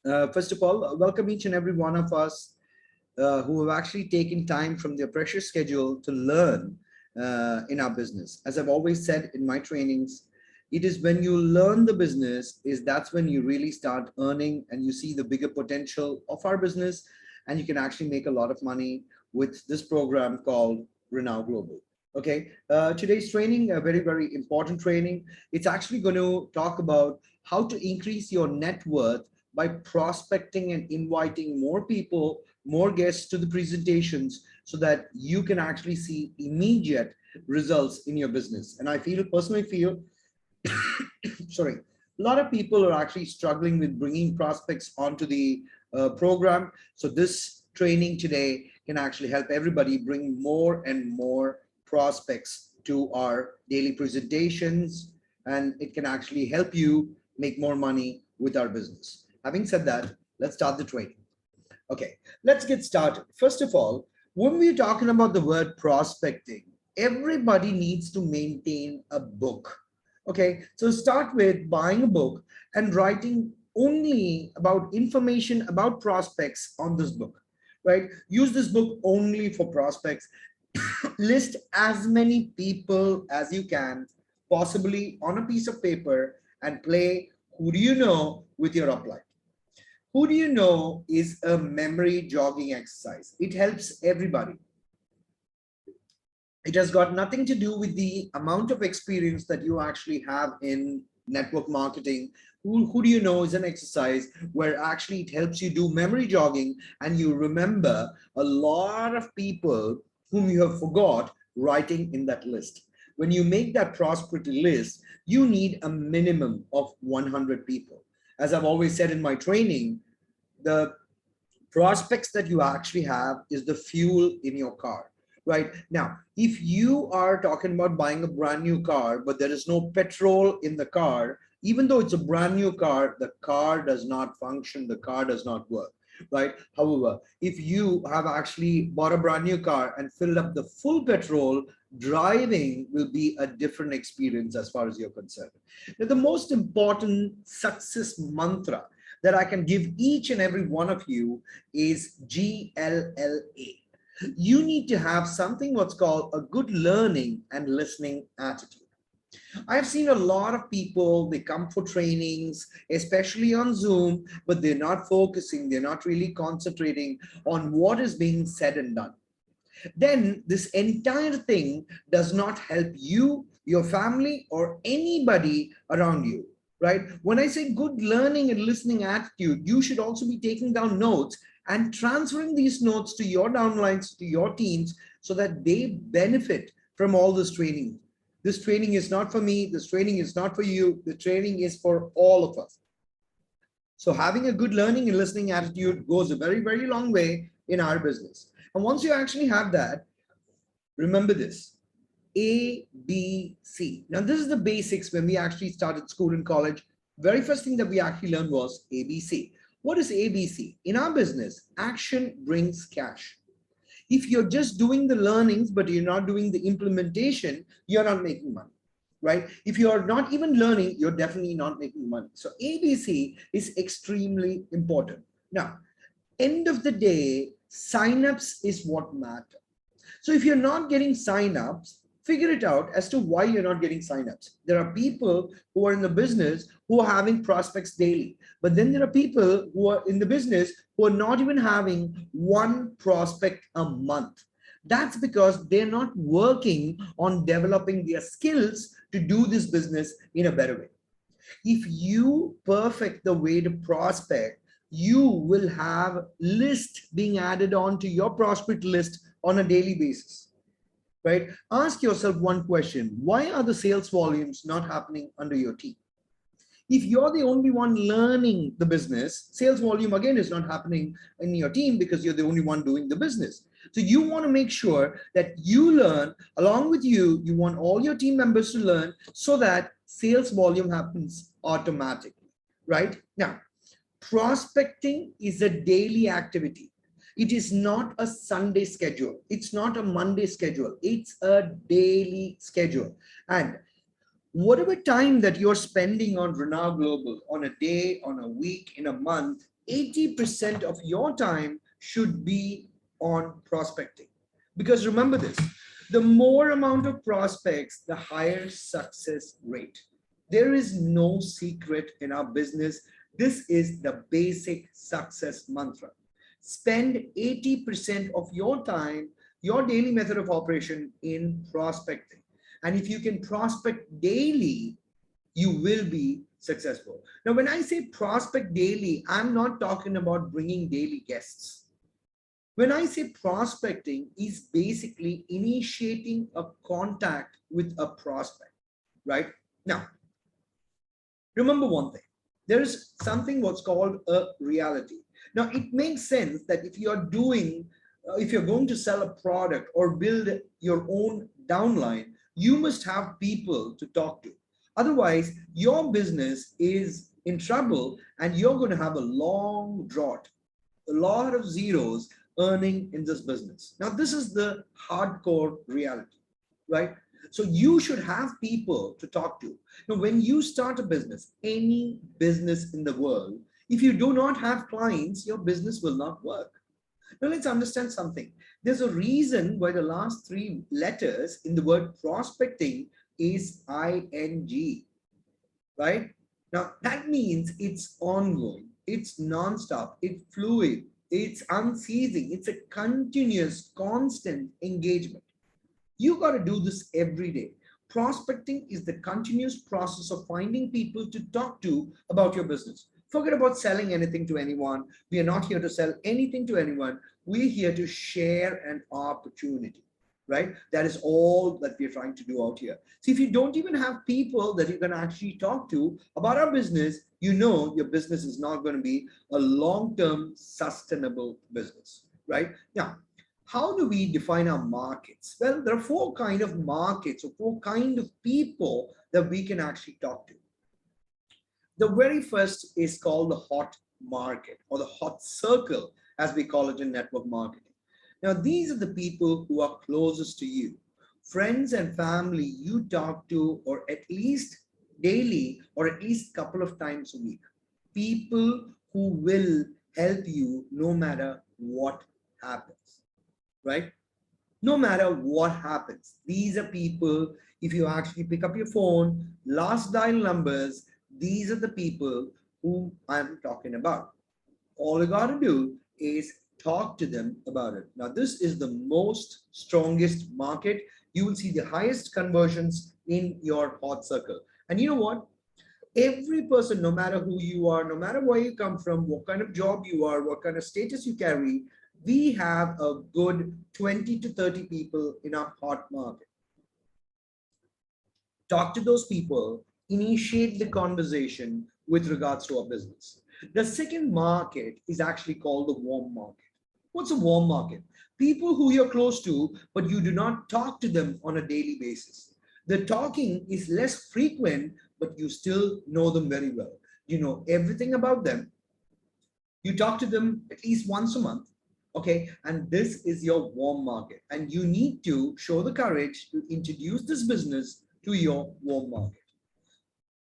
First of all, welcome each and every one of us who have actually taken time from their precious schedule to learn in our business. As I've always said in my trainings, it is when you learn the business, that's when you really start earning and you see the bigger potential of our business, and you can actually make a lot of money with this program called Renow Global. Okay, today's training, a very, very important training. It's actually going to talk about how to increase your net worth by prospecting and inviting more people, more guests to the presentations so that you can actually see immediate results in your business. And I personally feel, sorry, a lot of people are actually struggling with bringing prospects onto the program. So this training today can actually help everybody bring more and more prospects to our daily presentations, and it can actually help you make more money with our business. Having said that, let's start the training. Okay, let's get started. First of all, when we're talking about the word prospecting, everybody needs to maintain a book. Okay, so start with buying a book and writing only about information about prospects on this book, right? Use this book only for prospects. List as many people as you can, possibly on a piece of paper, and play who do you know with your upline. Who do you know is a memory jogging exercise. It helps everybody. It has got nothing to do with the amount of experience that you actually have in network marketing. Who do you know is an exercise where actually it helps you do memory jogging and you remember a lot of people whom you have forgot writing in that list. When you make that prosperity list, you need a minimum of 100 people. As I've always said in my training, the prospects that you actually have is the fuel in your car. Right now, if you are talking about buying a brand new car, but there is no petrol in the car, even though it's a brand new car, the car does not function, the car does not work, right? However, if you have actually bought a brand new car and filled up the full petrol, driving will be a different experience as far as you're concerned. Now, the most important success mantra that I can give each and every one of you is GLLA. You need to have something what's called a good learning and listening attitude. I've seen a lot of people, they come for trainings, especially on Zoom, but they're not focusing, they're not really concentrating on what is being said and done. Then this entire thing does not help you, your family, or anybody around you, right? When I say good learning and listening attitude, you should also be taking down notes and transferring these notes to your downlines, to your teams, so that they benefit from all this training. This training is not for me, this training is not for you, the training is for all of us. So having a good learning and listening attitude goes a very, very long way in our business. And once you actually have that, remember this, A, B, C. Now this is the basics when we actually started school and college. Very first thing that we actually learned was ABC. What is ABC? In our business, action brings cash. If you're just doing the learnings, but you're not doing the implementation, you're not making money, right? If you're not even learning, you're definitely not making money. So ABC is extremely important. Now, end of the day, signups is what matter. So if you're not getting signups, figure it out as to why you're not getting signups. There are people who are in the business who are having prospects daily, but then there are people who are in the business who are not even having one prospect a month. That's because they're not working on developing their skills to do this business in a better way. If you perfect the way to prospect, you will have list being added on to your prospect list on a daily basis, right? Ask yourself one question. Why are the sales volumes not happening under your team? If you're the only one learning the business, sales volume again is not happening in your team because you're the only one doing the business. So you want to make sure that you learn along with you. You want all your team members to learn so that sales volume happens automatically, right? Now, prospecting is a daily activity. It is not a Sunday schedule. It's not a Monday schedule. It's a daily schedule. And Whatever time that you're spending on Renault Global, on a day, on a week, in a month, 80% of your time should be on prospecting. Because remember this, the more amount of prospects, the higher success rate. There is no secret in our business. This is the basic success mantra. Spend 80% of your time, your daily method of operation, in prospecting. And if you can prospect daily, you will be successful. Now, when I say prospect daily, I'm not talking about bringing daily guests. When I say prospecting, is basically initiating a contact with a prospect, right? Now, remember one thing, there is something what's called a reality. Now, it makes sense that if you're going to sell a product or build your own downline, you must have people to talk to. Otherwise, your business is in trouble and you're going to have a long drought, a lot of zeros earning in this business. Now, this is the hardcore reality, right? So you should have people to talk to. Now, when you start a business, any business in the world, if you do not have clients, your business will not work. Now, let's understand something. There's a reason why the last three letters in the word prospecting is ing, right? Now, that means it's ongoing, it's nonstop, it's fluid, it's unceasing, it's a continuous, constant engagement. You got to do this every day. Prospecting is the continuous process of finding people to talk to about your business. Forget about selling anything to anyone. We are not here to sell anything to anyone. We're here to share an opportunity, right? That is all that we're trying to do out here. So if you don't even have people that you can actually talk to about our business, you know your business is not going to be a long-term sustainable business, right? Now, how do we define our markets? Well, there are four kind of markets or four kind of people that we can actually talk to. The very first is called the hot market or the hot circle, as we call it in network marketing. Now, these are the people who are closest to you, friends and family you talk to, or at least daily, or at least a couple of times a week. People who will help you no matter what happens, right? No matter what happens. These are people, if you actually pick up your phone, last dial numbers, these are the people whom I'm talking about. All you got to do is talk to them about it. Now, this is the most strongest market. You will see the highest conversions in your hot circle. And you know what? Every person, no matter who you are, no matter where you come from, what kind of job you are, what kind of status you carry, we have a good 20 to 30 people in our hot market. Talk to those people, initiate the conversation with regards to our business. The second market is actually called the warm market. What's a warm market? People who you're close to, but you do not talk to them on a daily basis. The talking is less frequent, but you still know them very well. You know everything about them. You talk to them at least once a month. Okay, and this is your warm market, and you need to show the courage to introduce this business to your warm market.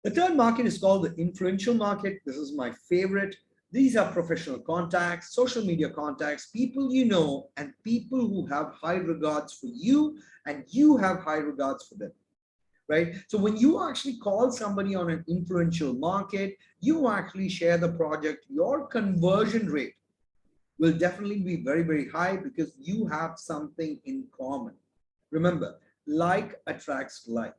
The third market is called the influential market. This is my favorite. These are professional contacts, social media contacts, people you know, and people who have high regards for you, and you have high regards for them, right? So when you actually call somebody on an influential market, you actually share the project, your conversion rate will definitely be very, very high because you have something in common. Remember, like attracts like.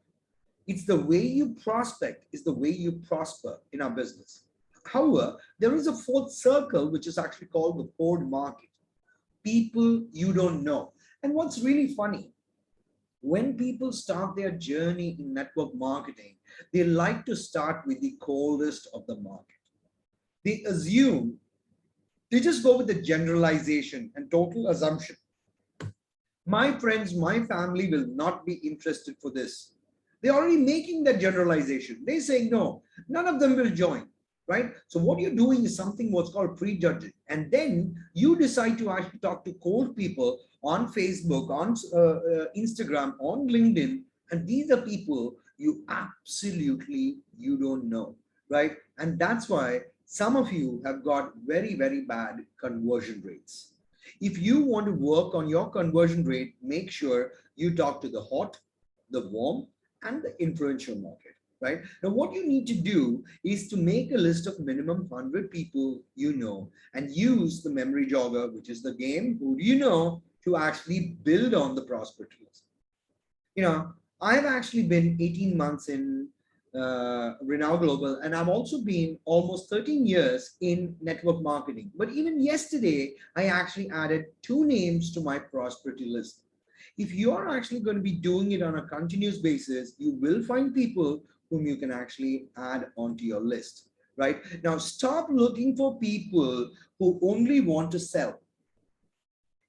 It's the way you prospect is the way you prosper in our business. However, there is a fourth circle, which is actually called the cold market. People you don't know. And what's really funny, when people start their journey in network marketing, they like to start with the coldest of the market. They assume, they just go with the generalization and total assumption. My friends, my family will not be interested for this. They're already making that generalization. They say, no, none of them will join, right? So what you're doing is something what's called prejudging. And then you decide to actually talk to cold people on Facebook, on Instagram, on LinkedIn. And these are people you don't know, right? And that's why some of you have got very, very bad conversion rates. If you want to work on your conversion rate, make sure you talk to the hot, the warm, and the influential market, right? Now, what you need to do is to make a list of minimum 100 people you know and use the memory jogger, which is the game, who do you know, to actually build on the prospect list. You know, I've actually been 18 months in Renow Global, and I've also been almost 13 years in network marketing. But even yesterday, I actually added 2 names to my prosperity list. If you're actually going to be doing it on a continuous basis, you will find people whom you can actually add onto your list, right? Now, stop looking for people who only want to sell.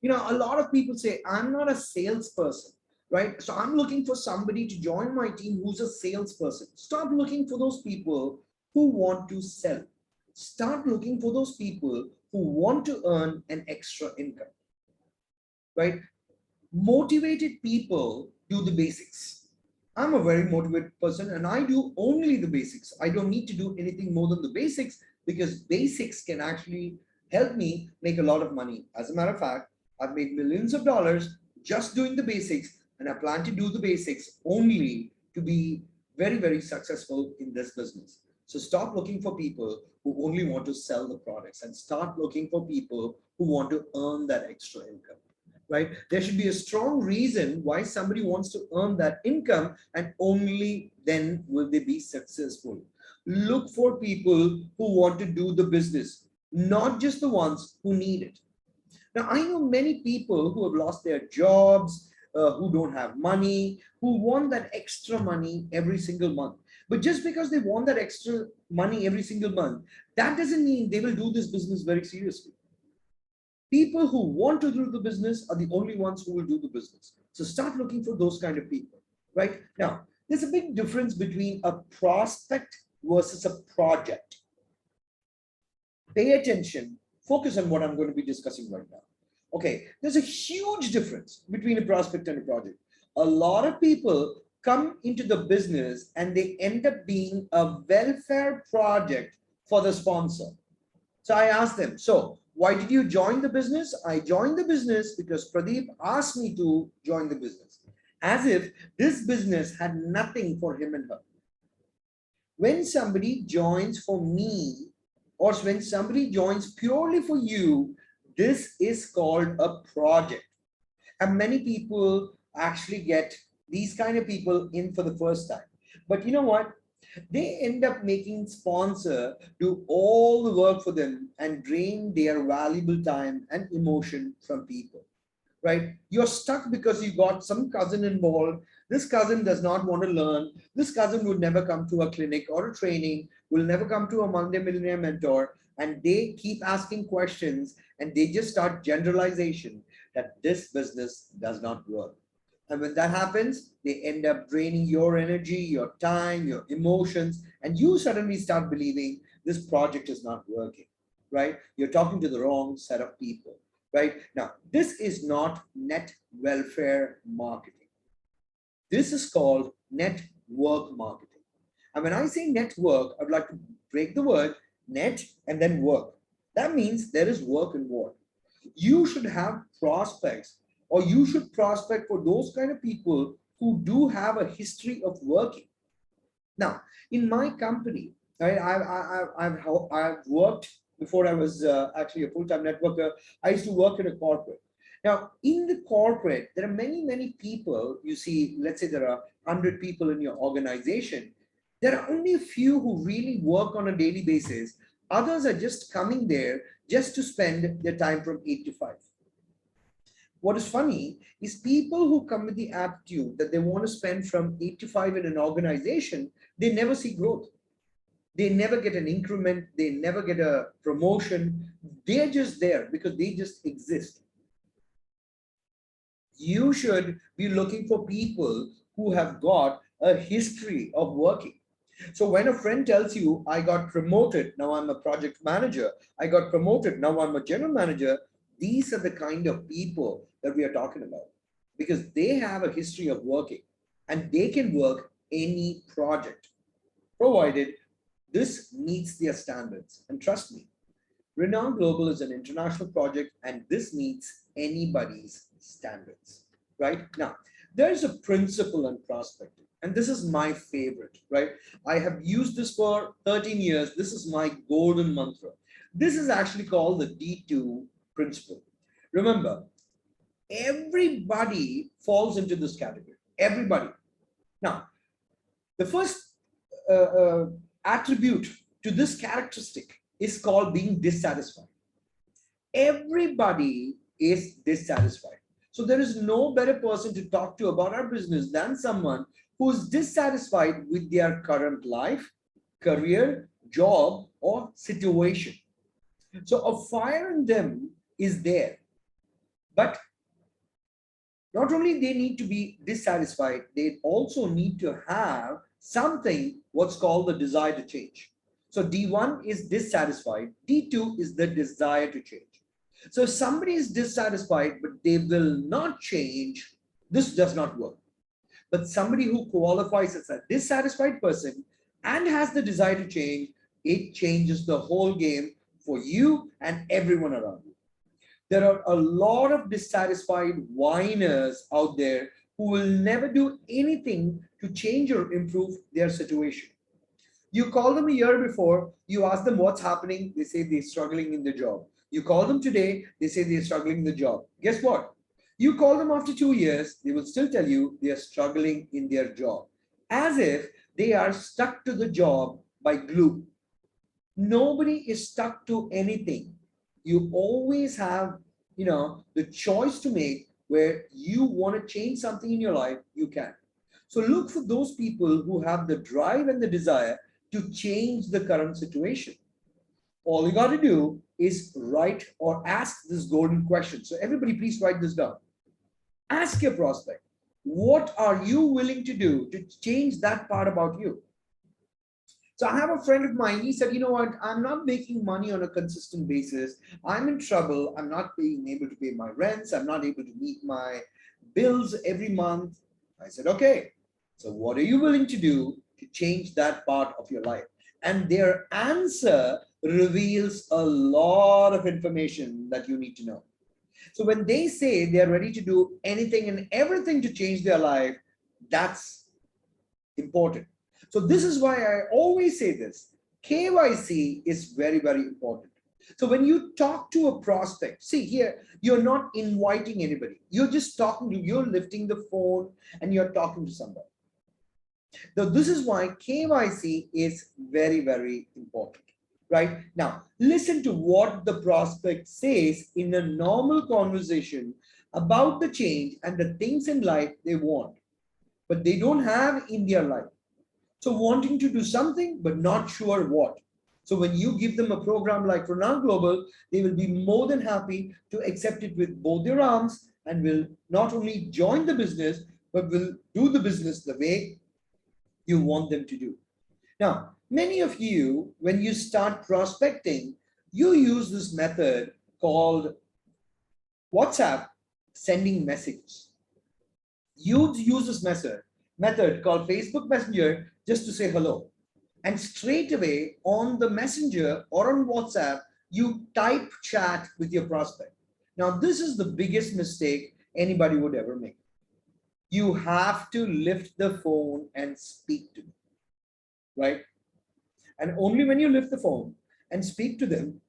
You know, a lot of people say, I'm not a salesperson, right? So I'm looking for somebody to join my team who's a salesperson. Stop looking for those people who want to sell. Start looking for those people who want to earn an extra income, right? Motivated people do the basics. I'm a very motivated person and I do only the basics. I don't need to do anything more than the basics because basics can actually help me make a lot of money. As a matter of fact, I've made millions of dollars just doing the basics, and I plan to do the basics only to be very, very successful in this business. So stop looking for people who only want to sell the products and start looking for people who want to earn that extra income, right? There should be a strong reason why somebody wants to earn that income, and only then will they be successful. Look for people who want to do the business, not just the ones who need it. Now, I know many people who have lost their jobs, who don't have money, who want that extra money every single month. But just because they want that extra money every single month, that doesn't mean they will do this business very seriously. People who want to do the business are the only ones who will do the business. So start looking for those kind of people, right? Now, there's a big difference between a prospect versus a project. Pay attention, focus on what I'm going to be discussing right now. Okay, there's a huge difference between a prospect and a project. A lot of people come into the business and they end up being a welfare project for the sponsor. So I asked them, so why did you join the business? I joined the business because Pradeep asked me to join the business, as if this business had nothing for him and her. When somebody joins for me, or when somebody joins purely for you, this is called a project. And many people actually get these kind of people in for the first time. But you know what? They end up making sponsor do all the work for them and drain their valuable time and emotion from people, right? You're stuck because you got some cousin involved. This cousin does not want to learn. This cousin would never come to a clinic or a training, will never come to a Monday Millionaire Mentor, and they keep asking questions and they just start generalization that this business does not work. And when that happens, they end up draining your energy, your time, your emotions, and you suddenly start believing this project is not working, right? You're talking to the wrong set of people, right? Now, this is not net welfare marketing. This is called network marketing. And when I say network, I'd like to break the word net and then work. That means there is work involved. You should have prospects, or you should prospect for those kind of people who do have a history of working. Now, in my company, I've worked before I was actually a full-time networker. I used to work in a corporate. Now, in the corporate, there are many, many people. You see, let's say there are 100 people in your organization. There are only a few who really work on a daily basis. Others are just coming there just to spend their time from 8 to 5. What is funny is people who come with the attitude that they want to spend from 8 to 5 in an organization, they never see growth. They never get an increment. They never get a promotion. They're just there because they just exist. You should be looking for people who have got a history of working. So when a friend tells you, I got promoted, now I'm a project manager, I got promoted, now I'm a general manager, these are the kind of people that we are talking about because they have a history of working and they can work any project, provided this meets their standards. And trust me, Renowned Global is an international project and this meets anybody's standards, right? Now, there's a principle in prospecting, and this is my favorite, right? I have used this for 13 years. This is my golden mantra. This is actually called the D2 principle. Remember, everybody falls into this category. Everybody. Now, the first attribute to this characteristic is called being dissatisfied. Everybody is dissatisfied. So there is no better person to talk to about our business than someone who is dissatisfied with their current life, career, job, or situation. So a fire in them is there. But not only they need to be dissatisfied, they also need to have something what's called the desire to change. So D1 is dissatisfied, D2 is the desire to change. So if somebody is dissatisfied but they will not change, this does not work. But somebody who qualifies as a dissatisfied person and has the desire to change, it changes the whole game for you and everyone around you. There are a lot of dissatisfied whiners out there who will never do anything to change or improve their situation. You call them a year before, you ask them what's happening, they say they're struggling in the job. You call them today, they say they're struggling in the job. Guess what? You call them after 2 years, they will still tell you they are struggling in their job, as if they are stuck to the job by glue. Nobody is stuck to anything. You always have, the choice to make where you want to change something in your life, you can. So look for those people who have the drive and the desire to change the current situation. All you got to do is write or ask this golden question. So everybody, please write this down. Ask your prospect, what are you willing to do to change that part about you? So I have a friend of mine, he said, you know what, I'm not making money on a consistent basis. I'm in trouble. I'm not being able to pay my rents. I'm not able to meet my bills every month. I said, okay, so what are you willing to do to change that part of your life? And their answer reveals a lot of information that you need to know. So when they say they're ready to do anything and everything to change their life, that's important. So this is why I always say this. KYC is very, very important. So when you talk to a prospect, see here, you're not inviting anybody. You're just talking to, you're lifting the phone and you're talking to somebody. Now, this is why KYC is very, very important, right? Now, listen to what the prospect says in a normal conversation about the change and the things in life they want, but they don't have in their life. So wanting to do something, but not sure what. So when you give them a program like Renowned Global, they will be more than happy to accept it with both their arms and will not only join the business, but will do the business the way you want them to do. Now, many of you, when you start prospecting, you use this method called WhatsApp sending messages. You use this method called Facebook Messenger just to say hello. And straight away on the messenger or on WhatsApp, you type chat with your prospect. Now, this is the biggest mistake anybody would ever make. You have to lift the phone and speak to them, right? And only when you lift the phone and speak to them,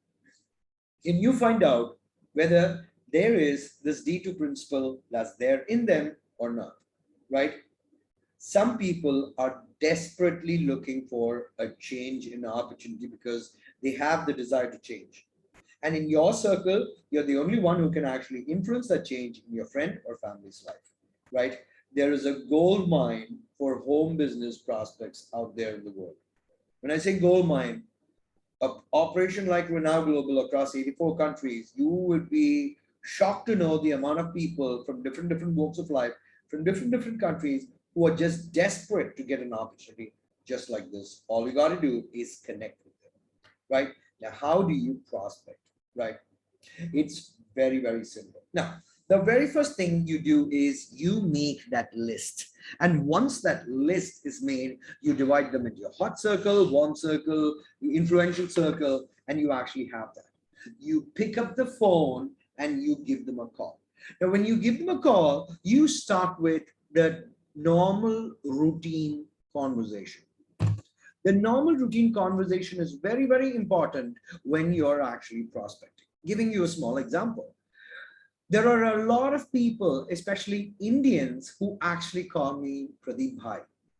can you find out whether there is this D2 principle that's there in them or not, right? Some people are desperately looking for a change in an opportunity because they have the desire to change. And in your circle, you're the only one who can actually influence that change in your friend or family's life, right? There is a gold mine for home business prospects out there in the world. When I say gold mine, an operation like Renowned Global across 84 countries, you would be shocked to know the amount of people from different walks of life, from different countries who are just desperate to get an opportunity just like this. All you got to do is connect with them, right? Now, how do you prospect, right? It's very, very simple. Now, The very first thing you do is you make that list. And once that list is made, you divide them into a hot circle, warm circle, influential circle, and you actually have that. You pick up the phone and you give them a call. Now, when you give them a call, you start with the normal routine conversation. The normal routine conversation is very, very important when you're actually prospecting. Giving you a small example. There are a lot of people, especially Indians, who actually call me Pradeep Bhai,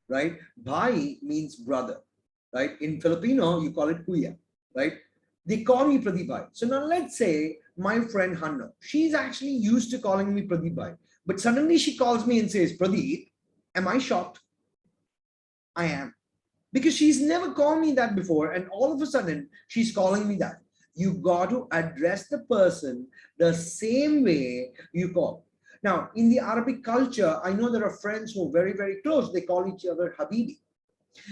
right? Bhai means brother, right? In Filipino, you call it Kuya, right? They call me Pradeep Bhai. So now let's say my friend Hanno, she's actually used to calling me Pradeep Bhai, but suddenly she calls me and says, Pradeep, am I shocked? I am. Because she's never called me that before, and all of a sudden she's calling me that. You got to address the person the same way you call. Now, in the Arabic culture, I know there are friends who are very, very close. They call each other Habibi.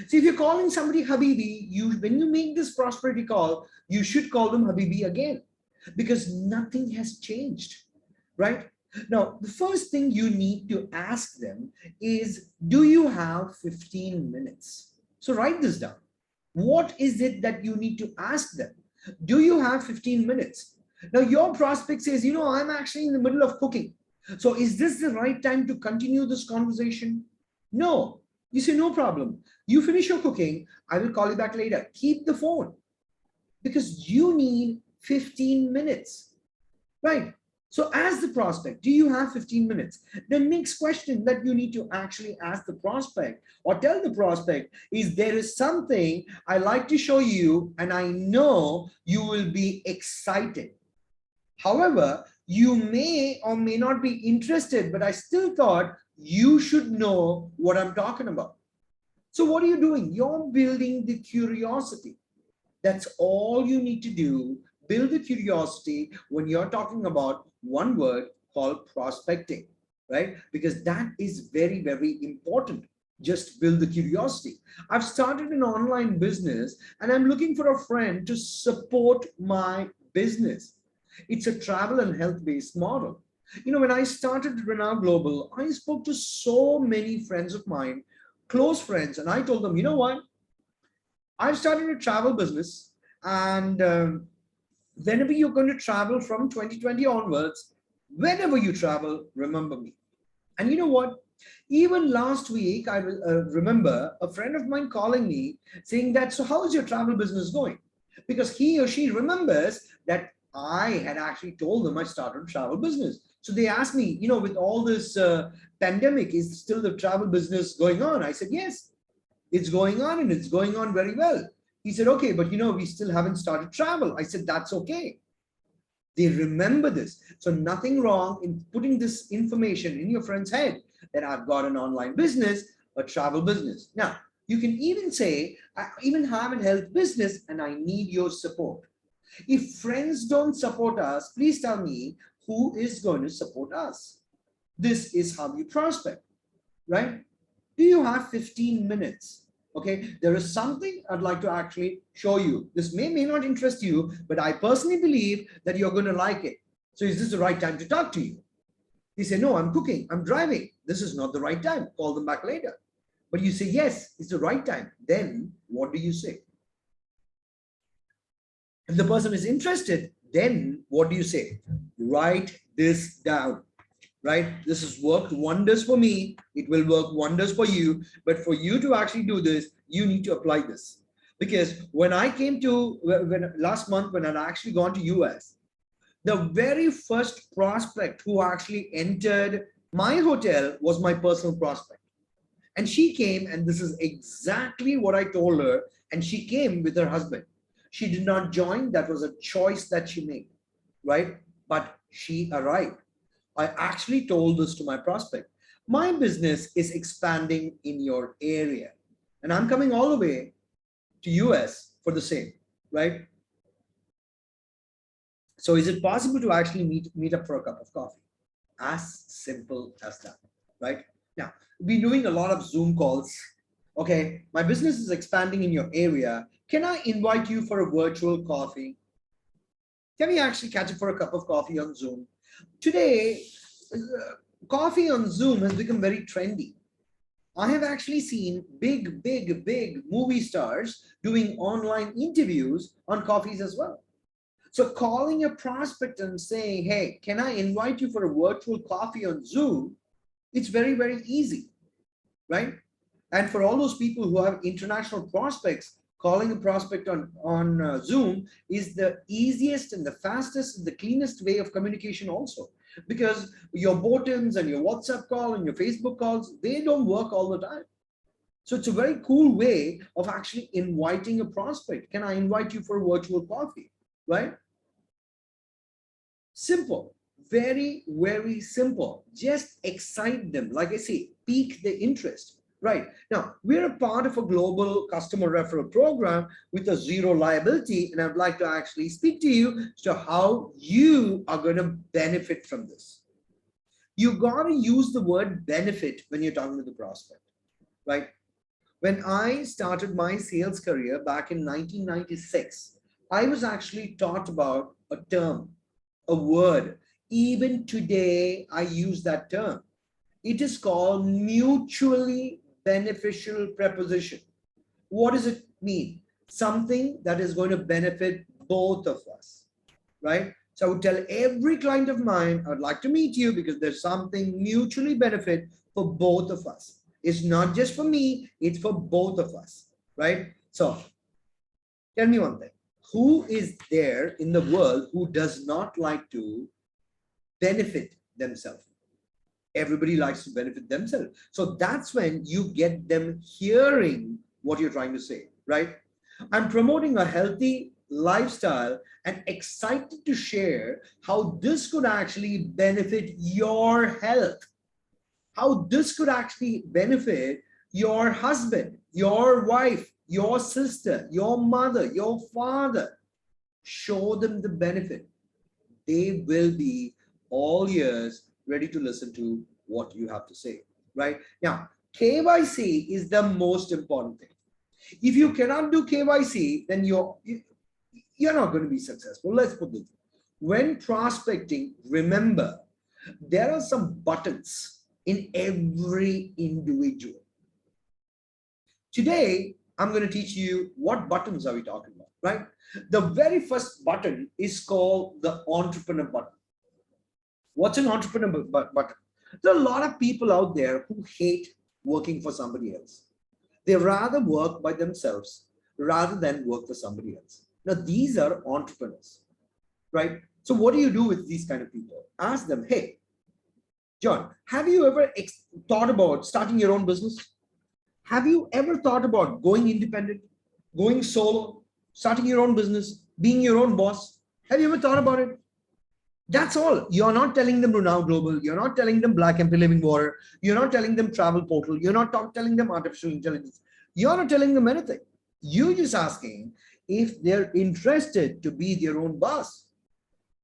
So if you're calling somebody Habibi, when you make this prosperity call, you should call them Habibi again, because nothing has changed, right? Now, the first thing you need to ask them is, do you have 15 minutes? So write this down. What is it that you need to ask them? Do you have 15 minutes? Now, your prospect says, I'm actually in the middle of cooking. So is this the right time to continue this conversation? No. You say, no problem. You finish your cooking. I will call you back later. Keep the phone, because you need 15 minutes, right? So as the prospect, do you have 15 minutes? The next question that you need to actually ask the prospect or tell the prospect is, there is something I like to show you, and I know you will be excited. However, you may or may not be interested, but I still thought you should know what I'm talking about. So what are you doing? You're building the curiosity. That's all you need to do. Build the curiosity when you're talking about one word called prospecting, right? Because that is very, very important. Just build the curiosity. I've started an online business and I'm looking for a friend to support my business. It's a travel and health-based model. When I started Renown Global, I spoke to so many friends of mine, close friends, and I told them, you know what? I've started a travel business, and whenever you're going to travel from 2020 onwards, whenever you travel, remember me. And you know what? Even last week, I remember a friend of mine calling me saying that, so how is your travel business going? Because he or she remembers that I had actually told them I started a travel business. So they asked me, with all this pandemic, is still the travel business going on? I said, yes, it's going on, and it's going on very well. He said, okay, but we still haven't started travel. I said, that's okay. They remember this. So nothing wrong in putting this information in your friend's head that I've got an online business, a travel business. Now, you can even say, I even have a health business and I need your support. If friends don't support us, please tell me who is going to support us. This is how you prospect, right? Do you have 15 minutes? Okay, there is something I'd like to actually show you. This may not interest you, but I personally believe that you're going to like it. So is this the right time to talk to you? You say, no, I'm cooking, I'm driving. This is not the right time. Call them back later. But you say, yes, it's the right time. Then what do you say? If the person is interested, then what do you say? Write this down. Right? This has worked wonders for me. It will work wonders for you. But for you to actually do this, you need to apply this. Because when I came to, last month, when I'd actually gone to US, the very first prospect who actually entered my hotel was my personal prospect. And she came, and this is exactly what I told her. And she came with her husband. She did not join. That was a choice that she made, right? But she arrived. I actually told this to my prospect. My business is expanding in your area, and I'm coming all the way to US for the same, right? So is it possible to actually meet up for a cup of coffee? As simple as that, right? Now, we've been doing a lot of Zoom calls. Okay, my business is expanding in your area. Can I invite you for a virtual coffee? Can we actually catch up for a cup of coffee on Zoom? Today, Coffee on Zoom has become very trendy. I have actually seen big movie stars doing online interviews on coffees as well. So calling a prospect and saying, hey, can I invite you for a virtual coffee on Zoom? It's very easy, right? And for all those people who have international prospects, calling a prospect on Zoom is the easiest and the fastest and the cleanest way of communication also. Because your buttons and your WhatsApp call and your Facebook calls, they don't work all the time. So it's a very cool way of actually inviting a prospect. Can I invite you for a virtual coffee, right? Simple, very simple. Just excite them. Like I say, pique the interest. Right. Now, we're a part of a global customer referral program with a zero liability, and I'd like to actually speak to you as to how you are going to benefit from this. You got to use the word benefit when you're talking to the prospect, right? When I started my sales career back in 1996, I was actually taught about a term, a word. Even today, I use that term. It is called mutually beneficial preposition. What does it mean? Something that is going to benefit both of us, right? So I would tell every client of mine, I would like to meet you because there's something mutually benefit for both of us. It's not just for me, it's for both of us, right? So tell me one thing. Who is there in the world who does not like to benefit themselves? Everybody likes to benefit themselves. So that's when you get them hearing what you're trying to say, right? I'm promoting a healthy lifestyle and excited to share how this could actually benefit your health, how this could actually benefit your husband, your wife, your sister, your mother, your father. Show them the benefit. They will be all ears, ready to listen to what you have to say, right? Now, KYC is the most important thing. If you cannot do KYC, then you're not going to be successful. Let's put this. When prospecting, remember, there are some buttons in every individual. Today, I'm going to teach you what buttons are we talking about, right? The very first button is called the entrepreneur button. What's an entrepreneur button? There are a lot of people out there who hate working for somebody else. They rather work by themselves rather than work for somebody else. Now, these are entrepreneurs, right? So what do you do with these kind of people? Ask them, hey, John, have you ever thought about starting your own business? Have you ever thought about going independent, going solo, starting your own business, being your own boss? Have you ever thought about it? That's all. You're not telling them Now Global. You're not telling them Black MP Living Water. You're not telling them Travel Portal. You're not telling them artificial intelligence. You're not telling them anything. You're just asking if they're interested to be their own boss.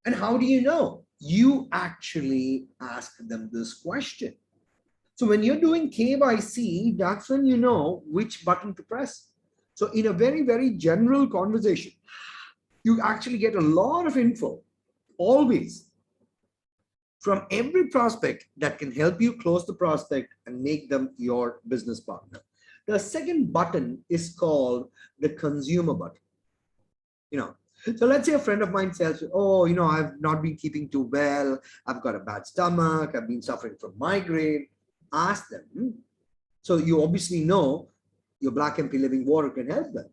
And how do you know? You actually ask them this question. So when you're doing KYC, that's when you know which button to press. So in a very general conversation, you actually get a lot of info, always, from every prospect that can help you close the prospect and make them your business partner. The second button is called the consumer button. So let's say a friend of mine says, oh, I've not been keeping too well. I've got a bad stomach. I've been suffering from migraine. Ask them. So you obviously know your Black MP Living Water can help them.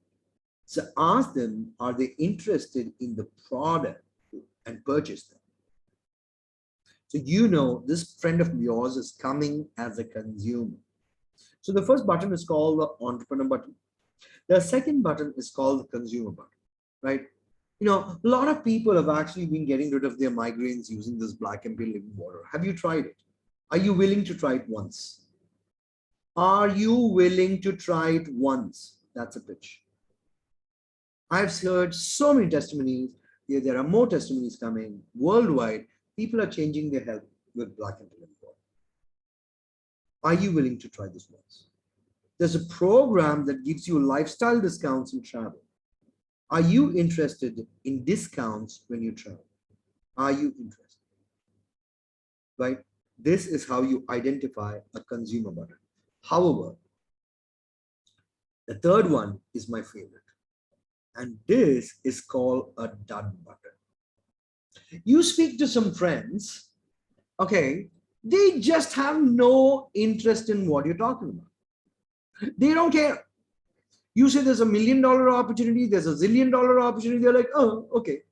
So ask them, are they interested in the product and purchase them? So this friend of yours is coming as a consumer. So the first button is called the entrepreneur button. The second button is called the consumer button, right? A lot of people have actually been getting rid of their migraines using this Black MP Living Water. Have you tried it? Are you willing to try it once? Are you willing to try it once? That's a pitch. I've heard so many testimonies. There are more testimonies coming worldwide. People are changing their health with Black MP Living Water. Are you willing to try this once? There's a program that gives you lifestyle discounts in travel. Are you interested in discounts when you travel? Are you interested? Right? This is how you identify a consumer button. However, the third one is my favorite, and this is called a done button. You speak to some friends, okay, they just have no interest in what you're talking about. They don't care. You say there's $1,000,000 opportunity, there's $1,000,000,000 opportunity, they're like, oh, okay.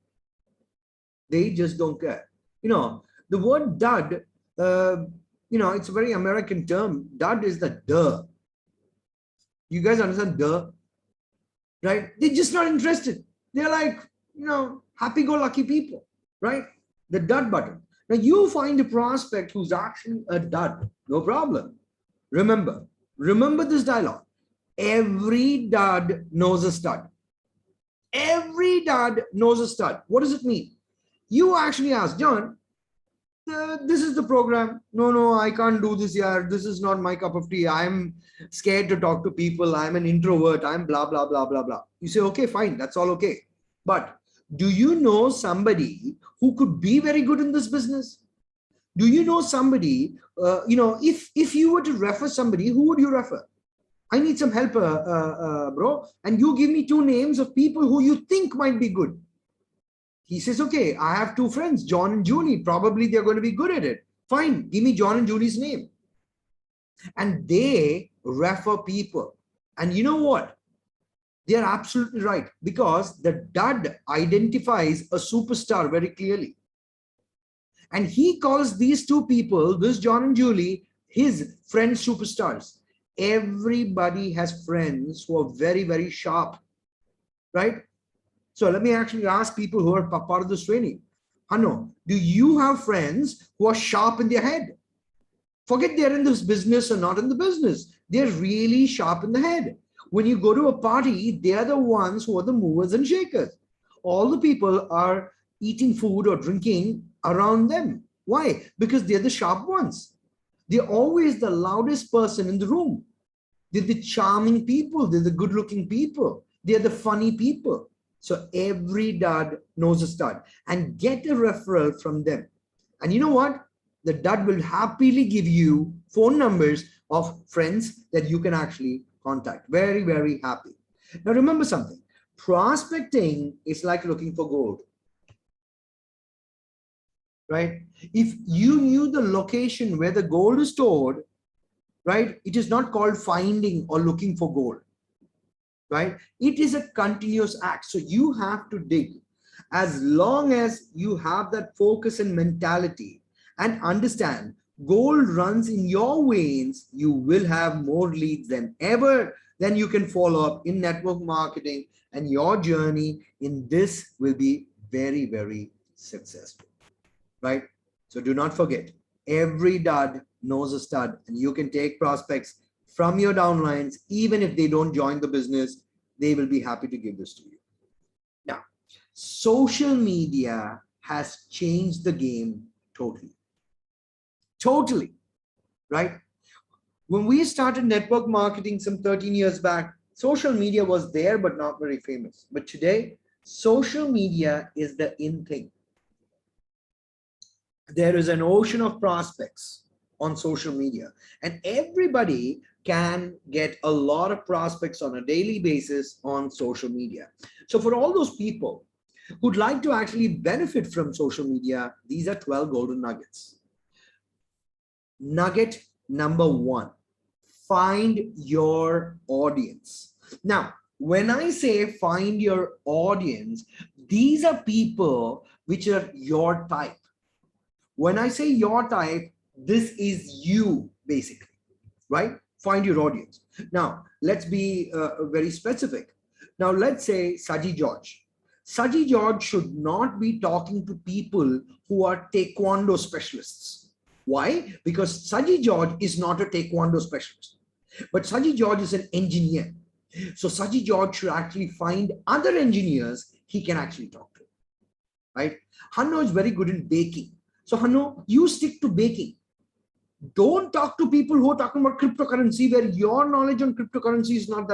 They just don't care. The word dud, it's a very American term. Dud is the duh. You guys understand duh? Right? They're just not interested. They're like, happy-go-lucky people, right? The dud button. Now you find a prospect who's actually a dud, no problem. Remember this dialogue. Every dud knows a stud. Every dud knows a stud. What does it mean? You actually ask, John, this is the program. No, I can't do this here. This is not my cup of tea. I'm scared to talk to people. I'm an introvert. I'm blah, blah, blah, blah, blah. You say, okay, fine. That's all okay. But do you know somebody who could be very good in this business? Do you know somebody, if you were to refer somebody, who would you refer? I need some help, bro. And you give me 2 names of people who you think might be good. He says, okay, I have 2 friends, John and Julie. Probably they're going to be good at it. Fine, give me John and Julie's name. And they refer people. And you know what? They're absolutely right, because the dud identifies a superstar very clearly. And he calls these 2 people, this John and Julie, his friends superstars. Everybody has friends who are very, very sharp, right? So let me actually ask people who are part of this training. Hano, do you have friends who are sharp in their head? Forget they're in this business or not in the business. They're really sharp in the head. When you go to a party, they're the ones who are the movers and shakers. All the people are eating food or drinking around them. Why? Because they're the sharp ones. They're always the loudest person in the room. They're the charming people. They're the good-looking people. They're the funny people. So every dud knows a stud, and get a referral from them. And you know what? The dud will happily give you phone numbers of friends that you can actually contact. Very, very happy. Now remember something. Prospecting is like looking for gold, right? If you knew the location where the gold is stored, right, it is not called finding or looking for gold, right? It is a continuous act. So you have to dig. As long as you have that focus and mentality and understand gold runs in your veins, you will have more leads than ever. Then you can follow up in network marketing, and your journey in this will be very, very successful, right? So do not forget, every dud knows a stud, and you can take prospects from your downlines. Even if they don't join the business, they will be happy to give this to you. Now, social media has changed the game totally. Totally, right? When we started network marketing some 13 years back, social media was there, but not very famous. But today, social media is the in thing. There is an ocean of prospects on social media, and everybody can get a lot of prospects on a daily basis on social media. So for all those people who'd like to actually benefit from social media, these are 12 golden nuggets. Nugget number 1, find your audience. Now, when I say find your audience, these are people which are your type. When I say your type, this is you basically, right? Find your audience. Now, let's be very specific. Now, let's say Saji George. Saji George should not be talking to people who are Taekwondo specialists. Why? Because Saji George is not a Taekwondo specialist, but Saji George is an engineer. So Saji George should actually find other engineers he can actually talk to, right? Hanno is very good in baking. So Hanno, you stick to baking. Don't talk to people who are talking about cryptocurrency, where your knowledge on cryptocurrency is not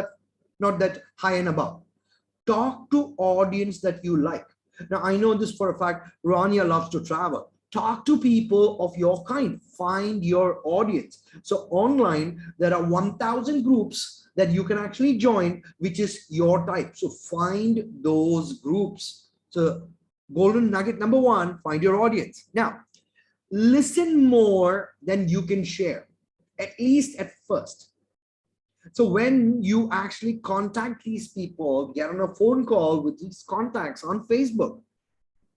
that high and above. Talk to audience that you like. Now, I know this for a fact, Rania loves to travel. Talk to people of your kind. Find your audience. So online, there are 1,000 groups that you can actually join, which is your type. So find those groups. So golden nugget number one, find your audience. Now, listen more than you can share, at least at first. So when you actually contact these people, get on a phone call with these contacts on Facebook,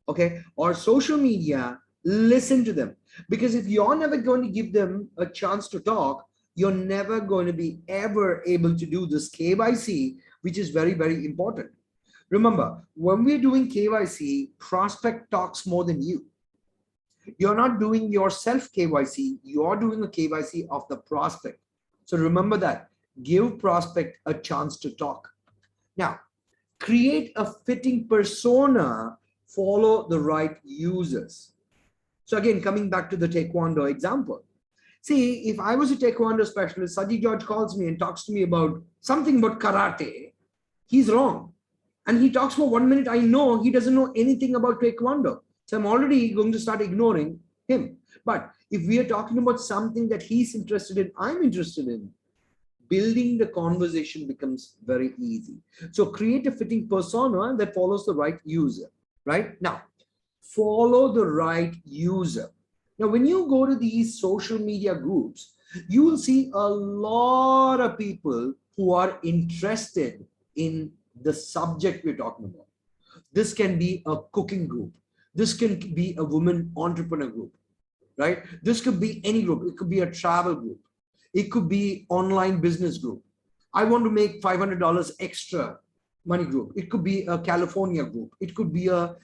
okay, or social media, listen to them. Because if you're never going to give them a chance to talk, you're never going to be ever able to do this KYC, which is very, very important. Remember, when we're doing KYC, prospect talks more than you. You're not doing your self KYC, you're doing a KYC of the prospect. So remember that. Give prospect a chance to talk. Now, create a fitting persona, follow the right users. So again, coming back to the Taekwondo example. See, if I was a Taekwondo specialist, Saji George calls me and talks to me about something about karate, he's wrong. And he talks for 1 minute, I know he doesn't know anything about Taekwondo. So I'm already going to start ignoring him. But if we are talking about something that he's interested in, I'm interested in, building the conversation becomes very easy. So create a fitting persona that follows the right user, right? Now, follow the right user. Now, when you go to these social media groups, you will see a lot of people who are interested in the subject we're talking about. This can be a cooking group. This can be a woman entrepreneur group, right? This could be any group. It could be a travel group. It could be online business group. I want to make $500 extra money group. It could be a California group. It could be a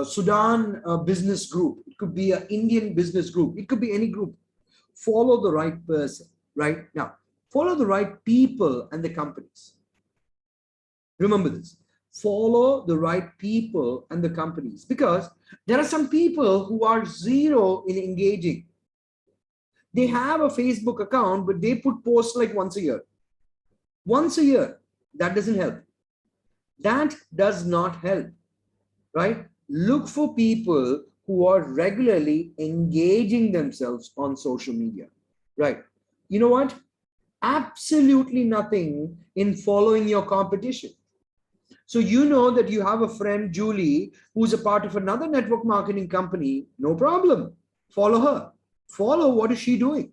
Sudan business group. It could be an Indian business group. It could be any group. Follow the right person, right? Now, follow the right people and the companies. Remember this. Follow the right people and the companies, because there are some people who are zero in engaging. They have a Facebook account, but they put posts like once a year. Once a year. That doesn't help. That does not help, right? Look for people who are regularly engaging themselves on social media, right? You know what? Absolutely nothing in following your competition. So you know that you have a friend, Julie, who's a part of another network marketing company. No problem. Follow her. Follow what is she doing,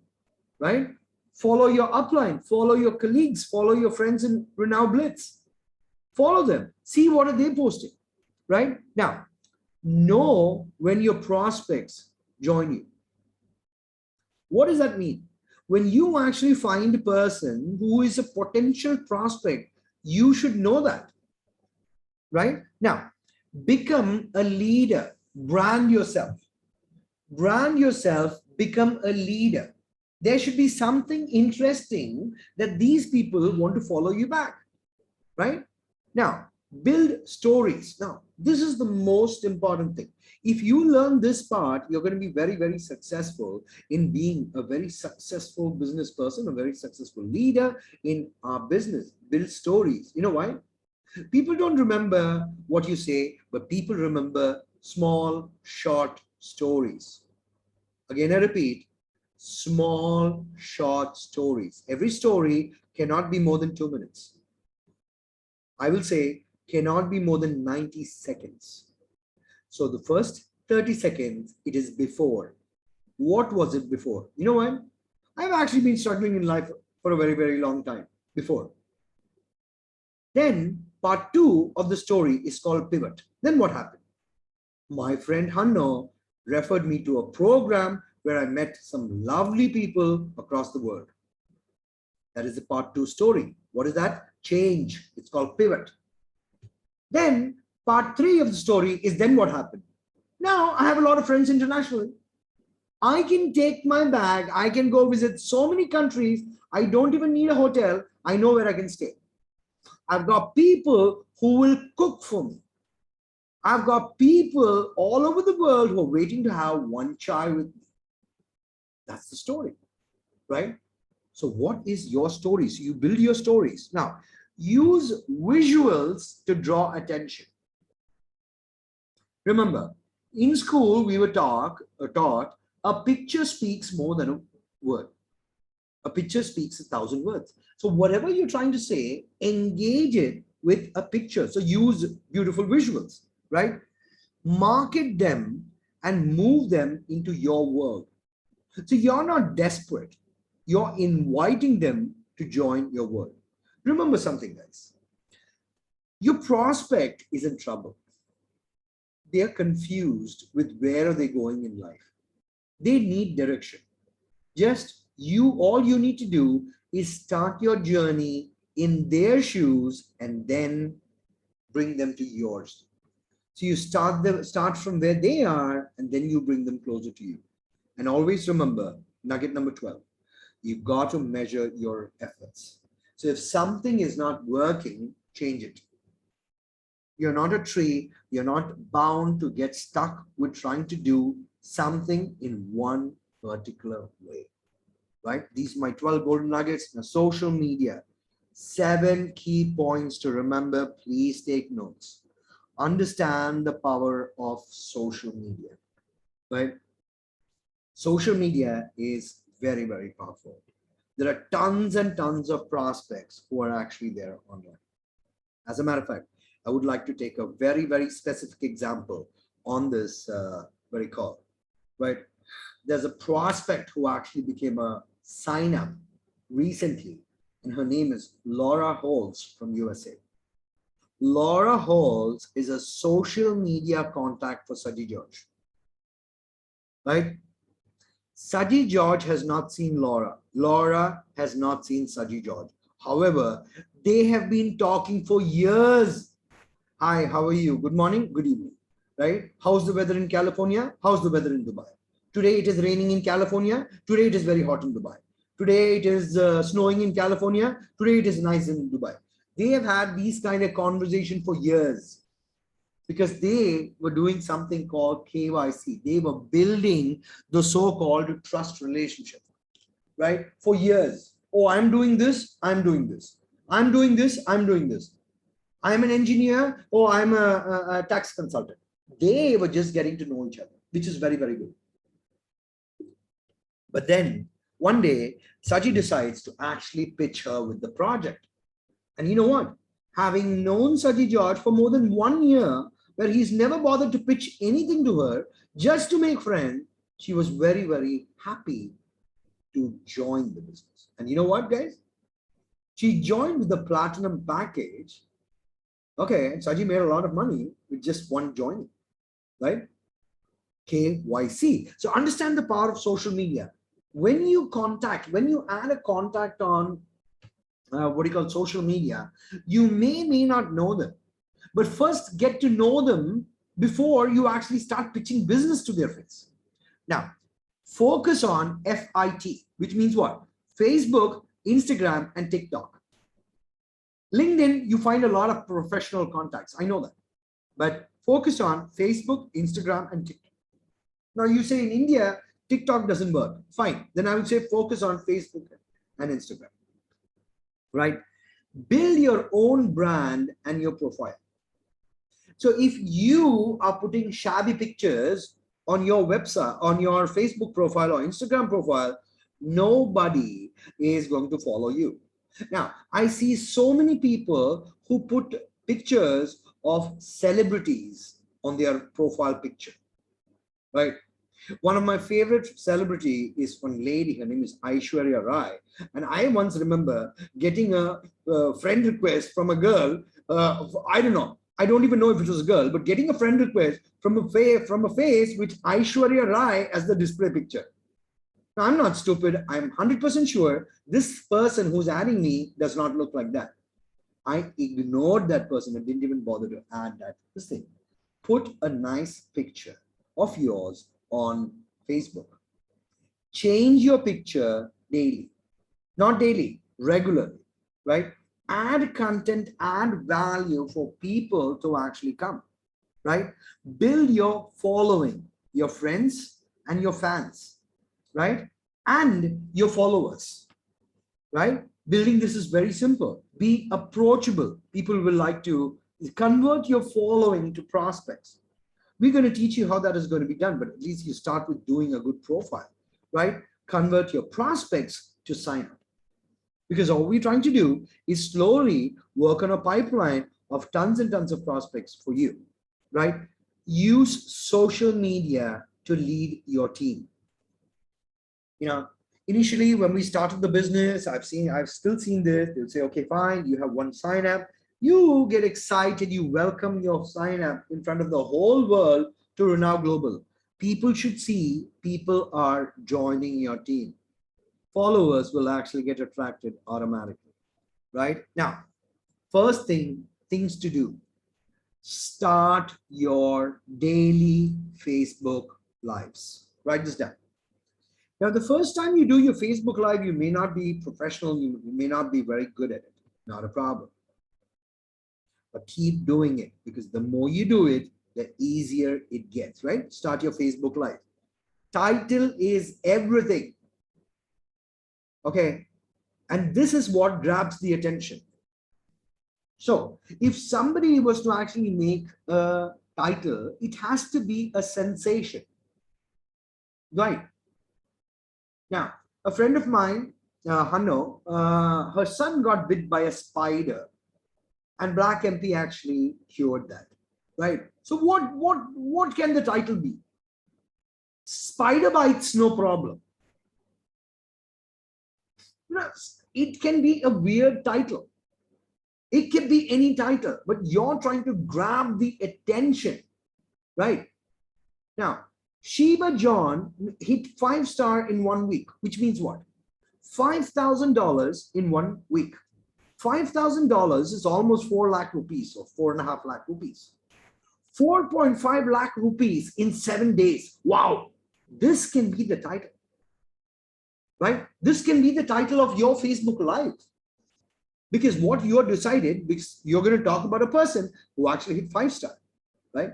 right? Follow your upline, follow your colleagues, follow your friends in Renown Blitz. Follow them. See what are they posting, right? Now, know when your prospects join you. What does that mean? When you actually find a person who is a potential prospect, you should know that, right? Now, become a leader. Brand yourself. Brand yourself, become a leader. There should be something interesting that these people want to follow you back, right? Now, build stories. Now, this is the most important thing. If you learn this part, you're going to be very, very successful in being a very successful business person, a very successful leader in our business. Build stories. You know why? People don't remember what you say, but people remember small, short stories. Again, I repeat, small, short stories. Every story cannot be more than 2 minutes. I will say cannot be more than 90 seconds. So the first 30 seconds, it is before. What was it before? You know what? I've actually been struggling in life for a very, very long time before. Then part 2 of the story is called pivot. Then what happened? My friend Hanno referred me to a program where I met some lovely people across the world. That is the part 2 story. What is that? Change. It's called pivot. Then part 3 of the story is then what happened? Now I have a lot of friends internationally. I can take my bag. I can go visit so many countries. I don't even need a hotel. I know where I can stay. I've got people who will cook for me. I've got people all over the world who are waiting to have one chai with me. That's the story, right? So what is your story? So you build your stories. Now, use visuals to draw attention. Remember, In school, we were taught a picture speaks more than a word. A picture speaks 1,000 words. So whatever you're trying to say, engage it with a picture. So use beautiful visuals, right? Market them and move them into your world. So you're not desperate. You're inviting them to join your world. Remember something, guys. Your prospect is in trouble. They're confused with where are they going in life. They need direction. All you need to do is start your journey in their shoes and then bring them to yours. So you start from where they are and then you bring them closer to you. And always remember, nugget number 12, you've got to measure your efforts. So if something is not working, change it. You're not a tree. You're not bound to get stuck with trying to do something in one particular way, right? These are my 12 golden nuggets. Now, social media, 7 key points to remember. Please take notes. Understand the power of social media, right? Social media is very, very powerful. There are tons and tons of prospects who are actually there online. As a matter of fact, I would like to take a very, very specific example on this very call, right? There's a prospect who actually became a sign up recently, and her name is Laura Holz from USA. Laura Holz is a social media contact for Saji George, right? Saji George has not seen Laura. Laura has not seen Saji George. However, they have been talking for years. Hi, how are you? Good morning, good evening, right? How's the weather in California? How's the weather in Dubai? Today it is raining in California. Today it is very hot in Dubai. Today it is snowing in California. Today it is nice in Dubai. They have had these kind of conversation for years because they were doing something called KYC. They were building the so-called trust relationship, right? For years. Oh, I'm doing this. I'm doing this. I'm doing this. I'm doing this. I'm an engineer. Oh, I'm a tax consultant. They were just getting to know each other, which is very, very good. But then one day, Saji decides to actually pitch her with the project. And you know what? Having known Saji George for more than 1 year, where he's never bothered to pitch anything to her, just to make friends, she was very, very happy to join the business. And you know what, guys? She joined with the platinum package. Okay, Saji made a lot of money with just one joining, right? KYC. So understand the power of social media. When you add a contact on social media, you may not know them, but first get to know them before you actually start pitching business to their face. Now, focus on FIT, which means what? Facebook, Instagram, and TikTok. LinkedIn, you find a lot of professional contacts. I know that. But focus on Facebook, Instagram, and TikTok. Now, you say in India, TikTok doesn't work. Fine. Then I would say focus on Facebook and Instagram. Right? Build your own brand and your profile. So if you are putting shabby pictures on your website, on your Facebook profile or Instagram profile, nobody is going to follow you. Now, I see so many people who put pictures of celebrities on their profile picture, right? One of my favorite celebrity is one lady, her name is Aishwarya Rai. And I once remember getting a friend request from a girl, I don't know, I don't even know if it was a girl, but getting a friend request from a face with Aishwarya Rai as the display picture. Now, I'm not stupid. I'm 100% sure this person who's adding me does not look like that. I ignored that person and didn't even bother to add that. This thing. Put a nice picture of yours on Facebook. Change your picture daily. Not daily, regularly, right? Add content, add value for people to actually come, right? Build your following, your friends and your fans, right? And your followers, right? Building this is very simple. Be approachable. People will like to convert your following to prospects. We're going to teach you how that is going to be done, but at least you start with doing a good profile, right? Convert your prospects to sign up. Because all we're trying to do is slowly work on a pipeline of tons and tons of prospects for you, right? Use social media to lead your team. You know, initially when we started the business, I've still seen this. They'll say, okay, fine, you have one sign up. You get excited, you welcome your sign up in front of the whole world to Renault Global. People should see people are joining your team. Followers will actually get attracted automatically, right? Now, first things to do, start your daily Facebook lives. Write this down. Now, the first time you do your Facebook live, you may not be professional, you may not be very good at it, not a problem. But keep doing it, because the more you do it, the easier it gets, right? Start your Facebook live. Title is everything. Okay. And this is what grabs the attention. So if somebody was to actually make a title, it has to be a sensation, right? Now, a friend of mine, Hanno, her son got bit by a spider, and Black MP actually cured that, right? So what can the title be? Spider bites, no problem. It can be a weird title. It can be any title, but you're trying to grab the attention, right? Now, Sheba John hit 5-star in 1 week, which means what? $5,000 in 1 week. $5,000 is almost 4 lakh rupees or 4.5 lakh rupees. 4.5 lakh rupees in 7 days. Wow. This can be the title, right? This can be the title of your Facebook Live. Because what you have decided, because you're going to talk about a person who actually hit 5-star, right?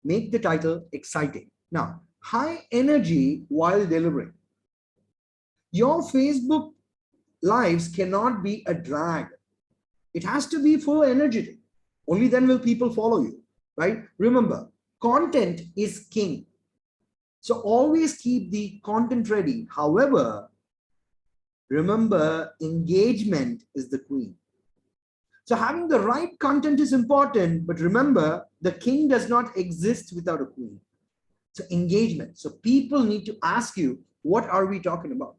Make the title exciting. Now, high energy while delivering. Your Facebook lives cannot be a drag. It has to be full energetic. Only then will people follow you, right? Remember, content is king. So always keep the content ready. However, remember, engagement is the queen. So having the right content is important, but remember, the king does not exist without a queen. So engagement. So people need to ask you, what are we talking about?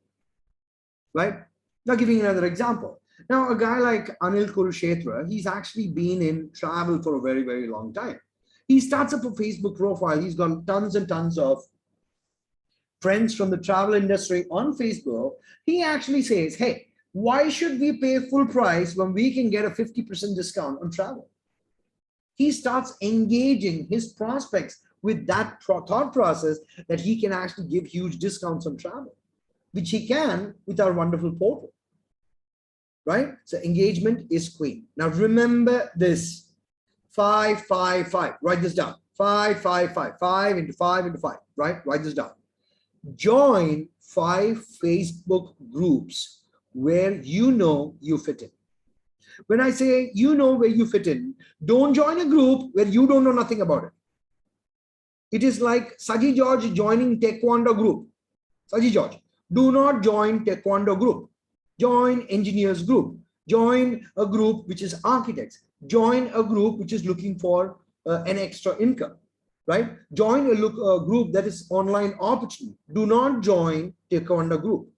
Right? Now, giving another example. Now, a guy like Anil Kurukshetra, he's actually been in travel for a very, very long time. He starts up a Facebook profile. He's got tons and tons of friends from the travel industry on Facebook. He actually says, hey, why should we pay full price when we can get a 50% discount on travel? He starts engaging his prospects with that thought process that he can actually give huge discounts on travel, which he can with our wonderful portal, right? So engagement is queen. Now remember this, 5, 5, 5, write this down, 5, 5, 5, 5 into 5 into 5, right? Write this down. Join 5 Facebook groups where you know you fit in. When I say you know where you fit in, don't join a group where you don't know nothing about it. It is like Saji George joining Taekwondo group. Saji George, do not join Taekwondo group. Join engineers group. Join a group which is architects. Join a group which is looking for an extra income, right? Join a group that is online opportunity. Do not join Taekwondo group,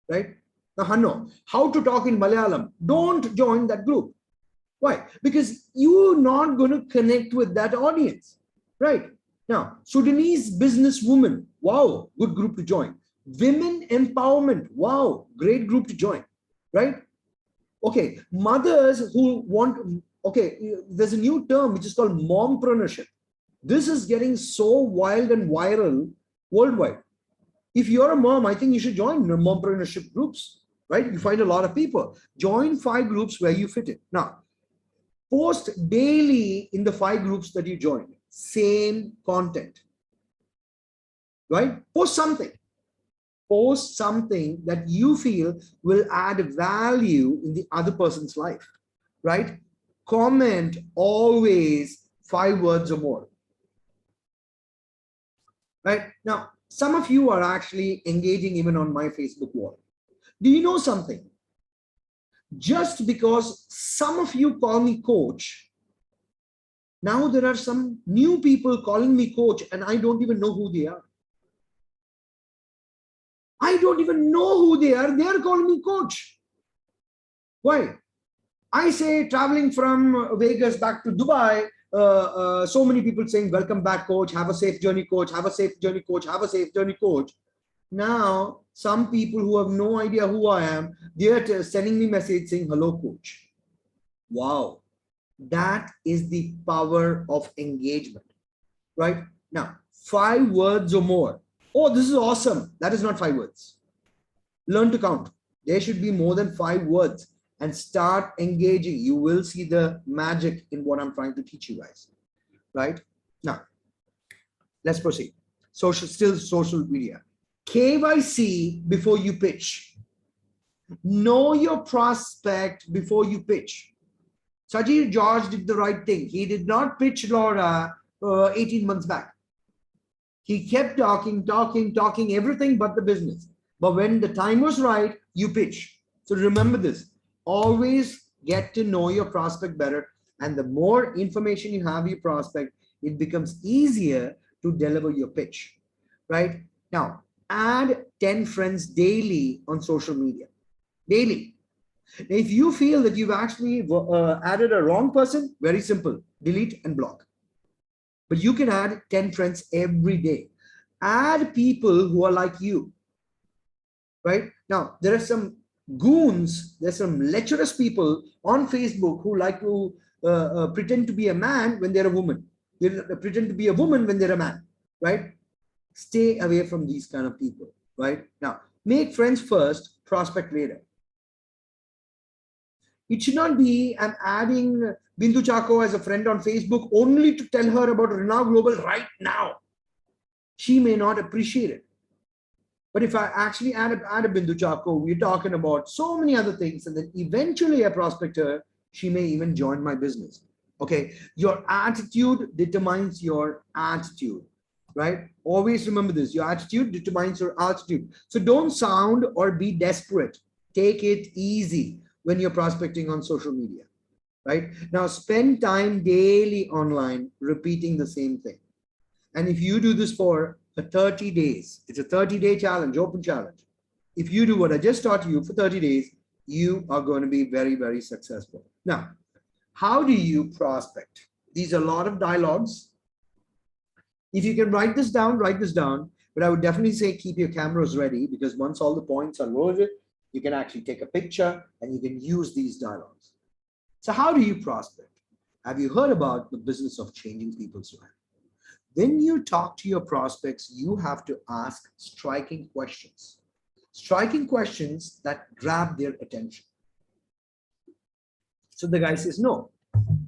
right? Now, Hanno, how to talk in Malayalam? Don't join that group. Why? Because you're not going to connect with that audience, right? Now, Sudanese businesswoman, wow, good group to join. Women empowerment, wow, great group to join, right? Okay, mothers who want, okay, there's a new term which is called mompreneurship. This is getting so wild and viral worldwide. If you're a mom, I think you should join mompreneurship groups, right? You find a lot of people. Join 5 groups where you fit in. Now, post daily in the 5 groups that you join. Same content, right? Post something. Post something that you feel will add value in the other person's life, right? Comment always 5 words or more. Right now, some of you are actually engaging even on my Facebook wall. Do you know something? Just because some of you call me coach, now there are some new people calling me coach and I don't even know who they are. I don't even know who they are. They are calling me coach. Why? I say traveling from Vegas back to Dubai, so many people saying, welcome back, coach. Have a safe journey, coach. Have a safe journey, coach. Have a safe journey, coach. Now, some people who have no idea who I am, they're sending me message saying, hello, coach. Wow. That is the power of engagement, right? Now, 5 words or more. Oh, this is awesome. That is not 5 words. Learn to count. There should be more than 5 words and start engaging. You will see the magic in what I'm trying to teach you guys, right? Now, let's proceed. Still social media. KYC before you pitch. Know your prospect before you pitch. Sajid George did the right thing. He did not pitch Laura 18 months back. He kept talking, everything but the business. But when the time was right, you pitch. So remember this. Always get to know your prospect better. And the more information you have your prospect, it becomes easier to deliver your pitch, right? Now, add 10 friends daily on social media. Daily. If you feel that you've actually added a wrong person, very simple, delete and block. But you can add 10 friends every day. Add people who are like you, right? Now, there are some goons, there's some lecherous people on Facebook who like to pretend to be a man when they're a woman. They pretend to be a woman when they're a man, right? Stay away from these kind of people, right? Now, make friends first, prospect later. It should not be I'm adding Bindu Chako as a friend on Facebook only to tell her about Renault Global right now. She may not appreciate it. But if I actually add a Bindu Chako, we're talking about so many other things, and then eventually I prospect her, she may even join my business. Okay, your attitude determines your attitude, right? Always remember this, your attitude determines your altitude. So don't sound or be desperate. Take it easy when you're prospecting on social media, right? Now, spend time daily online repeating the same thing. And if you do this for 30 days, it's a 30-day challenge, open challenge. If you do what I just taught you for 30 days, you are going to be very, very successful. Now, how do you prospect? These are a lot of dialogues. If you can write this down, but I would definitely say keep your cameras ready, because once all the points are loaded, you can actually take a picture and you can use these dialogues. So how do you prospect? Have you heard about the business of changing people's life? When you talk to your prospects, you have to ask striking questions. Striking questions that grab their attention. So the guy says, no,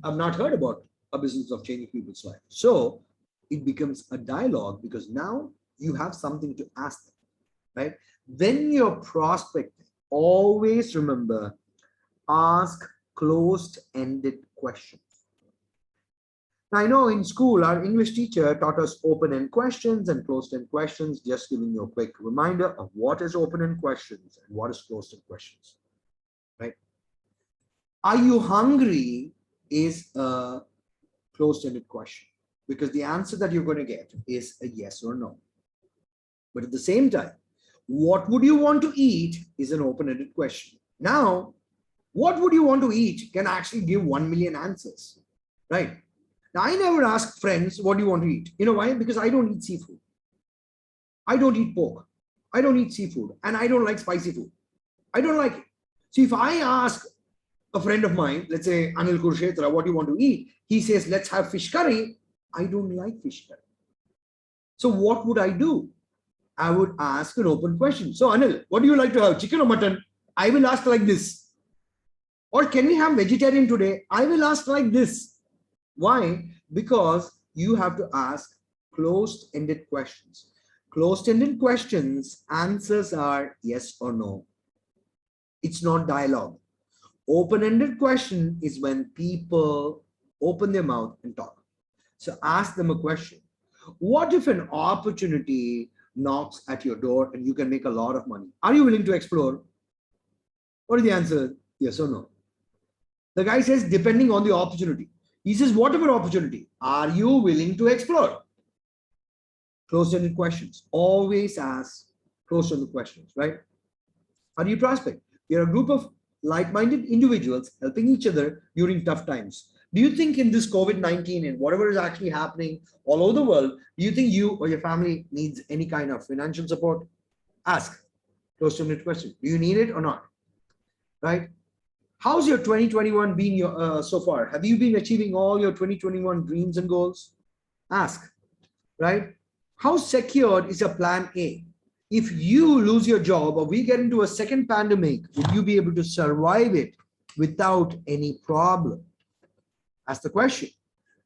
I've not heard about a business of changing people's life. So it becomes a dialogue, because now you have something to ask them, right? When you're prospecting, always remember, ask closed-ended questions. Now, I know in school, our English teacher taught us open-end questions and closed-end questions. Just giving you a quick reminder of what is open-end questions and what is closed-end questions, right? Are you hungry is a closed-ended question, because the answer that you're going to get is a yes or no. But at the same time, what would you want to eat is an open-ended question. Now, what would you want to eat can actually give 1 million answers, right? Now, I never ask friends, what do you want to eat? You know why? Because I don't eat seafood. I don't eat pork. I don't eat seafood. And I don't like spicy food. I don't like it. So if I ask a friend of mine, let's say Anil Kurshetra, what do you want to eat? He says, let's have fish curry. I don't like fish curry. So what would I do? I would ask an open question. So Anil, what do you like to have, chicken or mutton? I will ask like this. Or can we have vegetarian today? I will ask like this. Why? Because you have to ask closed-ended questions. Closed-ended questions, answers are yes or no. It's not dialogue. Open-ended question is when people open their mouth and talk. So ask them a question. What if an opportunity knocks at your door and you can make a lot of money? Are you willing to explore? What is the answer? Yes or no? The guy says, depending on the opportunity. He says, whatever opportunity, are you willing to explore? Closed-ended questions. Always ask closed-ended questions, right? How do you prospect? You're a group of like-minded individuals helping each other during tough times. Do you think in this COVID-19 and whatever is actually happening all over the world, do you think you or your family needs any kind of financial support? Ask. Closed-ended question. Do you need it or not? Right? How's your 2021 been so far? Have you been achieving all your 2021 dreams and goals? Ask. Right? How secured is your plan A? If you lose your job or we get into a second pandemic, will you be able to survive it without any problem? Ask the question,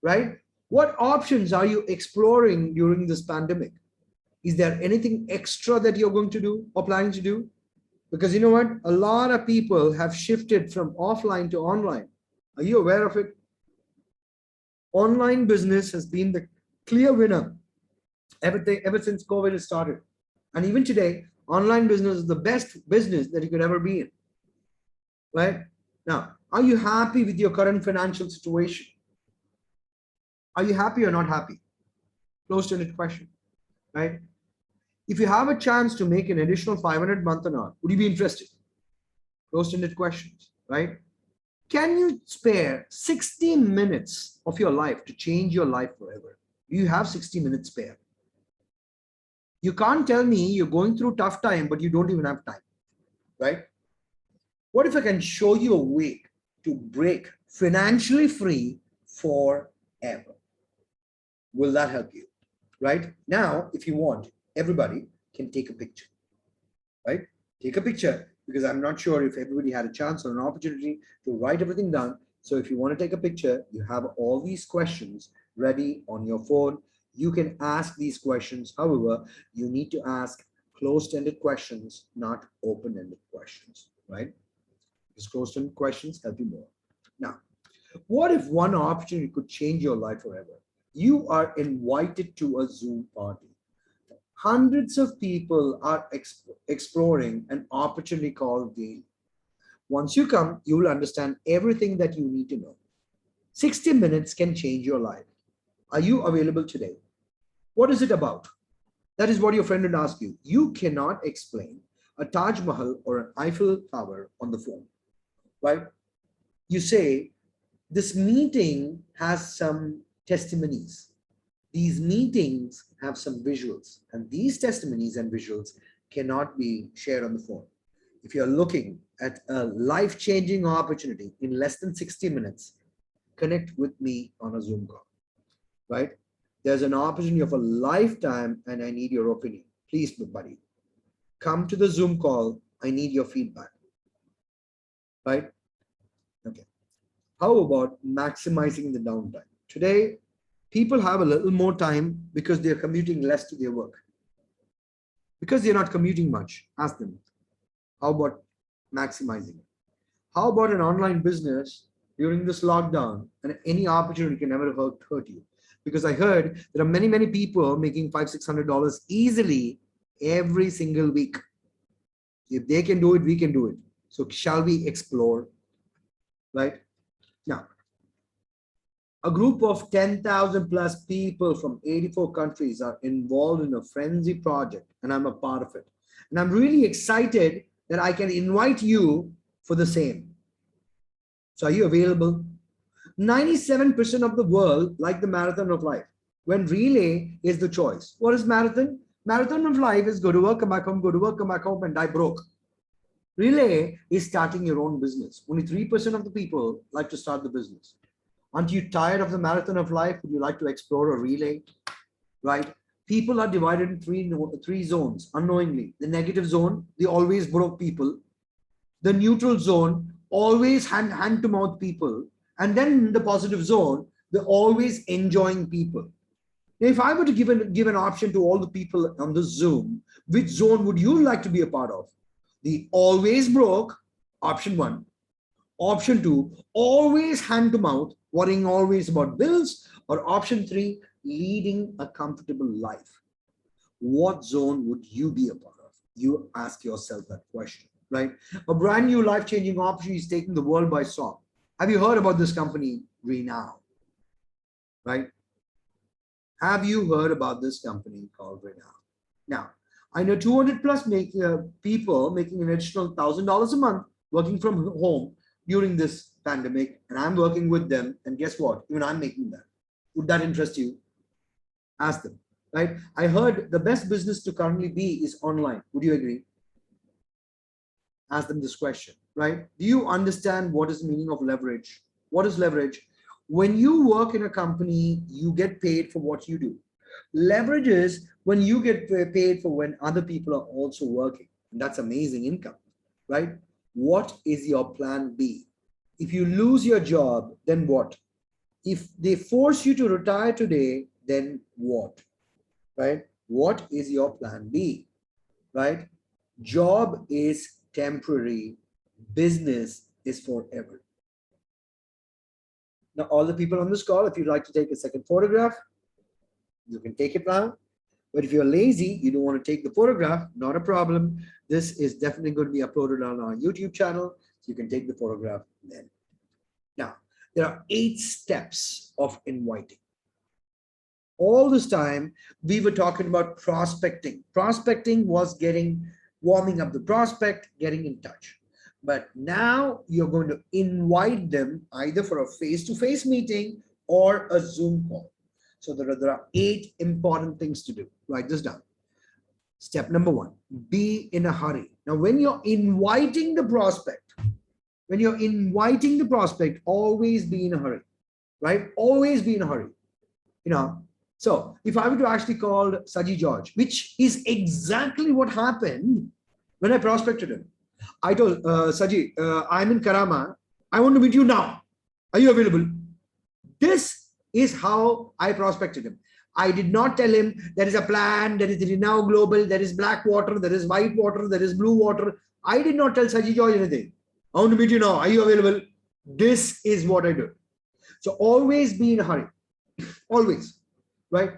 right? What options are you exploring during this pandemic? Is there anything extra that you're going to do or planning to do? Because you know what? A lot of people have shifted from offline to online. Are you aware of it? Online business has been the clear winner ever since COVID has started. And even today, online business is the best business that you could ever be in. Right? Now, are you happy with your current financial situation? Are you happy or not happy? Closed-ended question. Right? If you have a chance to make an additional 500 month or not, would you be interested? Closed-ended questions, right? Can you spare 60 minutes of your life to change your life forever? Do you have 60 minutes spare? You can't tell me you're going through tough time, but you don't even have time, right? What if I can show you a way to break financially free forever? Will that help you? Right? Now, if you want, everybody can take a picture, right? Take a picture, because I'm not sure if everybody had a chance or an opportunity to write everything down. So if you want to take a picture, you have all these questions ready on your phone. You can ask these questions. However, you need to ask closed-ended questions, not open-ended questions, right? Because closed-ended questions help you more. Now, what if one opportunity could change your life forever? You are invited to a Zoom party. Hundreds of people are exploring an opportunity called daily. Once you come, you will understand everything that you need to know. 60 minutes can change your life. Are you available today? What is it about? That is what your friend would ask you. You cannot explain a Taj Mahal or an Eiffel Tower on the phone, right? You say, this meeting has some testimonies. These meetings have some visuals, and these testimonies and visuals cannot be shared on the phone. If you're looking at a life-changing opportunity in less than 60 minutes, connect with me on a Zoom call, right? There's an opportunity of a lifetime, and I need your opinion. Please, buddy, come to the Zoom call. I need your feedback, right? Okay. How about maximizing the downtime? Today, people have a little more time because they're commuting less to their work. Because they're not commuting much, ask them, how about maximizing it? How about an online business during this lockdown, and any opportunity can never hurt you? Because I heard there are many people making $500-600 easily every single week. If they can do it, we can do it. So shall we explore, right? Now, a group of 10,000 plus people from 84 countries are involved in a frenzy project, and I'm a part of it. And I'm really excited that I can invite you for the same. So are you available? 97% of the world like the marathon of life, when relay is the choice. What is marathon? Marathon of life is go to work, come back home, go to work, come back home, and die broke. Relay is starting your own business. Only 3% of the people like to start the business. Aren't you tired of the marathon of life? Would you like to explore a relay? Right? People are divided in three zones unknowingly. The negative zone, the always broke people. The neutral zone, always hand to mouth people. And then the positive zone, the always enjoying people. Now, if I were to give an option to all the people on this Zoom, which zone would you like to be a part of? The always broke, option 1. Option 2, always hand to mouth, worrying always about bills, or option three, leading a comfortable life? What zone would you be a part of? You ask yourself that question, right? A brand new life-changing opportunity is taking the world by storm. Have you heard about this company, Renown? Right? Have you heard about this company called Renown? Now, I know 200 plus people making an additional $1,000 a month working from home during this pandemic, and I'm working with them. And guess what? Even I'm making that. Would that interest you? Ask them, right? I heard the best business to currently be is online. Would you agree? Ask them this question, right? Do you understand what is the meaning of leverage? What is leverage? When you work in a company, you get paid for what you do. Leverage is when you get paid for when other people are also working. And that's amazing income, right? What is your plan B? If you lose your job, then what? If they force you to retire today, then what? Right? What is your plan B? Right? Job is temporary. Business is forever. Now, all the people on this call, if you'd like to take a second photograph, you can take it now. But if you're lazy, you don't want to take the photograph, not a problem. This is definitely going to be uploaded on our YouTube channel, so you can take the photograph then. Now, there are 8 steps of inviting. All this time, we were talking about prospecting. Prospecting was warming up the prospect, getting in touch. But now you're going to invite them either for a face-to-face meeting or a Zoom call. So there are 8 important things to do. Write this down. Step number 1, be in a hurry. Now, when you're inviting the prospect, always be in a hurry, right? Always be in a hurry. So if I were to actually call Saji George, which is exactly what happened when I prospected him. I told Saji, I'm in Karama. I want to meet you now. Are you available? This is how I prospected him. I did not tell him there is a plan, there is Renown Global, there is black water, there is white water, there is blue water. I did not tell Saji George anything. I want to meet you now. Are you available? This is what I do. So always be in a hurry. Always. Right?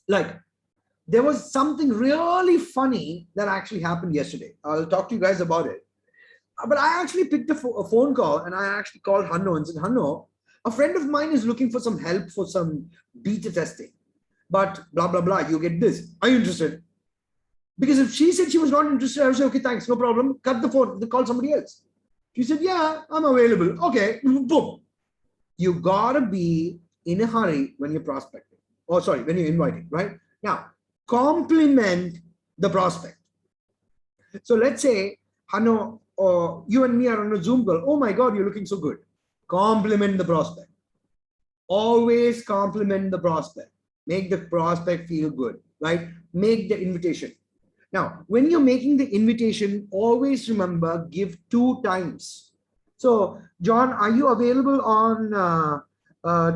Like, there was something really funny that actually happened yesterday. I'll talk to you guys about it. But I actually picked a phone call and I actually called Hanno and said, Hanno, a friend of mine is looking for some help for some beta testing. But blah, blah, blah, you get this. Are you interested? Because if she said she was not interested, I would say, okay, thanks, no problem. Cut the phone, call somebody else. She said, yeah, I'm available. Okay, boom. You gotta be in a hurry when you're prospecting. Oh, sorry, when you're inviting, right? Now, compliment the prospect. So let's say, Hanno, you and me are on a Zoom call. Oh my God, you're looking so good. Compliment the prospect. Always compliment the prospect. Make the prospect feel good, right? Make the invitation. Now, when you're making the invitation, always remember, give 2 times. So, John, are you available on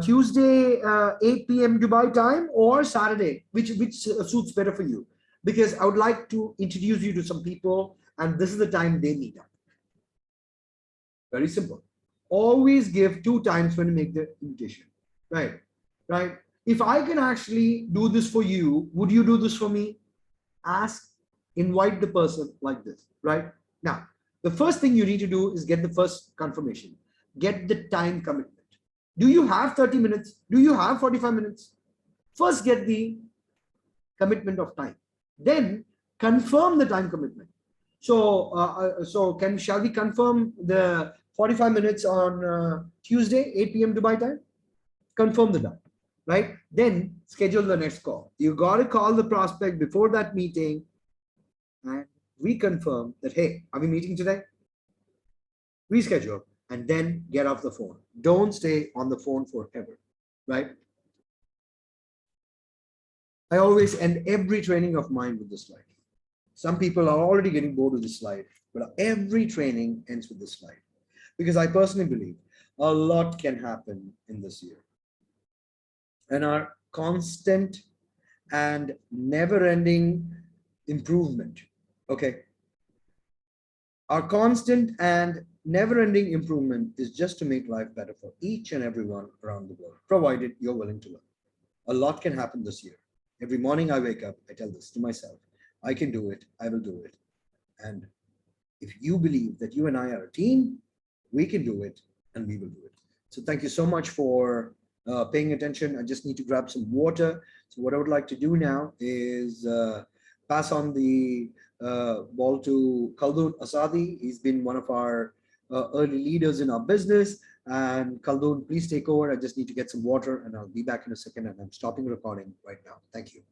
Tuesday, 8 p.m. Dubai time, or Saturday? Which suits better for you? Because I would like to introduce you to some people, and this is the time they meet up. Very simple. Always give 2 times when you make the invitation, right? Right? If I can actually do this for you, would you do this for me? Invite the person like this, right? Now, the first thing you need to do is get the first confirmation. Get the time commitment. Do you have 30 minutes? Do you have 45 minutes? First, get the commitment of time. Then confirm the time commitment. So, shall we confirm the 45 minutes on Tuesday, 8 p.m. Dubai time? Confirm the time, right? Then schedule the next call. You got to call the prospect before that meeting and reconfirm that, hey, are we meeting today? Reschedule and then get off the phone. Don't stay on the phone forever, right? I always end every training of mine with this slide. Some people are already getting bored with this slide, but every training ends with this slide because I personally believe a lot can happen in this year. And our constant and never-ending improvement, okay? Our constant and Never-ending improvement is just to make life better for each and everyone around the world, provided you're willing to learn. A lot can happen this year. Every morning I wake up, I tell this to myself, I can do it, I will do it. And if you believe that you and I are a team, we can do it and we will do it. So thank you so much for paying attention. I just need to grab some water. So what I would like to do now is pass on the ball to Khaldun Asadi. He's been one of our early leaders in our business. And Khaldun, please take over. I just need to get some water and I'll be back in a second, and I'm stopping recording right now. Thank you.